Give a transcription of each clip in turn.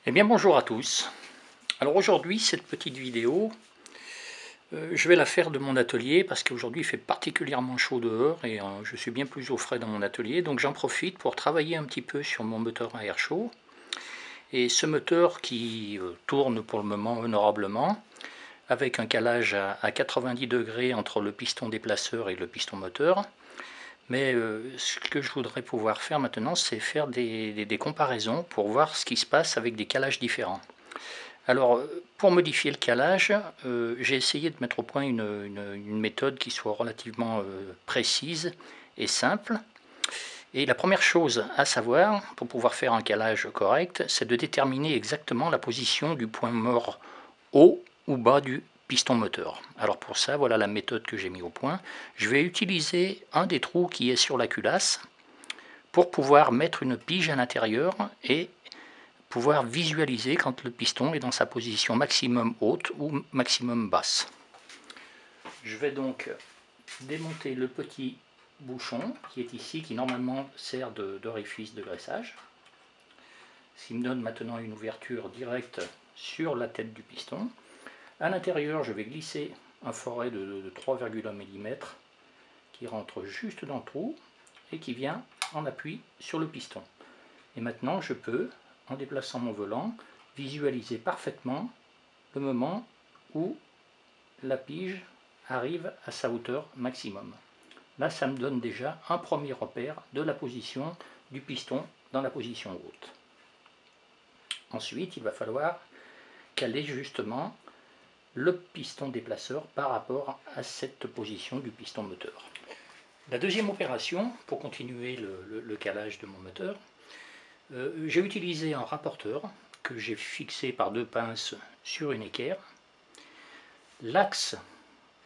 Eh bien bonjour à tous. Alors aujourd'hui cette petite vidéo, je vais la faire de mon atelier parce qu'aujourd'hui il fait particulièrement chaud dehors et je suis bien plus au frais dans mon atelier, donc j'en profite pour travailler un petit peu sur mon moteur à air chaud. Et ce moteur qui tourne pour le moment honorablement, avec un calage à 90 degrés entre le piston déplaceur et le piston moteur. Mais ce que je voudrais pouvoir faire maintenant, c'est faire des comparaisons pour voir ce qui se passe avec des calages différents. Alors, pour modifier le calage, j'ai essayé de mettre au point une méthode qui soit relativement précise et simple. Et la première chose à savoir, pour pouvoir faire un calage correct, c'est de déterminer exactement la position du point mort haut ou bas du piston moteur. Alors pour ça, voilà la méthode que j'ai mis au point. Je vais utiliser un des trous qui est sur la culasse pour pouvoir mettre une pige à l'intérieur et pouvoir visualiser quand le piston est dans sa position maximum haute ou maximum basse. Je vais donc démonter le petit bouchon qui est ici, qui normalement sert d'orifice de graissage, ce qui me donne maintenant une ouverture directe sur la tête du piston. À l'intérieur, je vais glisser un foret de 3,1 mm qui rentre juste dans le trou et qui vient en appui sur le piston. Et maintenant, je peux, en déplaçant mon volant, visualiser parfaitement le moment où la pige arrive à sa hauteur maximum. Là, ça me donne déjà un premier repère de la position du piston dans la position haute. Ensuite, il va falloir caler justement le piston déplaceur par rapport à cette position du piston moteur. La deuxième opération, pour continuer le calage de mon moteur, j'ai utilisé un rapporteur que j'ai fixé par deux pinces sur une équerre. L'axe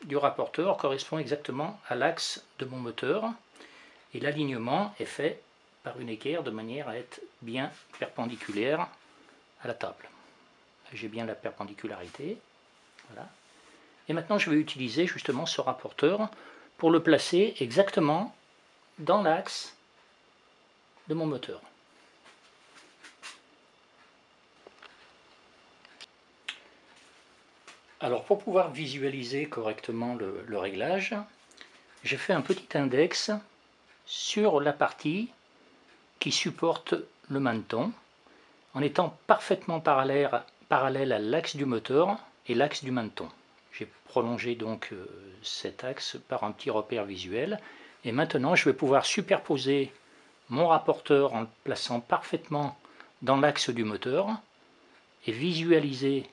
du rapporteur correspond exactement à l'axe de mon moteur et l'alignement est fait par une équerre de manière à être bien perpendiculaire à la table. J'ai bien la perpendicularité. Voilà. Et maintenant je vais utiliser justement ce rapporteur pour le placer exactement dans l'axe de mon moteur. Alors pour pouvoir visualiser correctement le réglage, j'ai fait un petit index sur la partie qui supporte le maneton en étant parfaitement parallèle à l'axe du moteur et l'axe du maneton. J'ai prolongé donc cet axe par un petit repère visuel et maintenant je vais pouvoir superposer mon rapporteur en le plaçant parfaitement dans l'axe du moteur et visualiser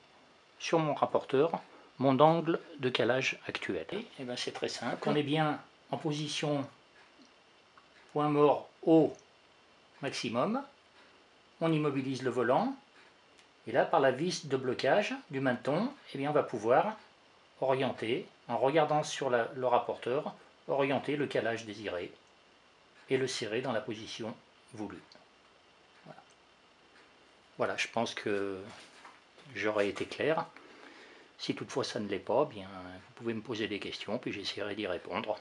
sur mon rapporteur mon angle de calage actuel. Et bien c'est très simple, on est bien en position point mort haut maximum, on immobilise le volant et là par la vis de blocage du maneton, eh bien, on va pouvoir orienter, en regardant sur le rapporteur, orienter le calage désiré et le serrer dans la position voulue. Voilà, voilà, je pense que j'aurais été clair. Si toutefois ça ne l'est pas, bien, vous pouvez me poser des questions, puis j'essaierai d'y répondre.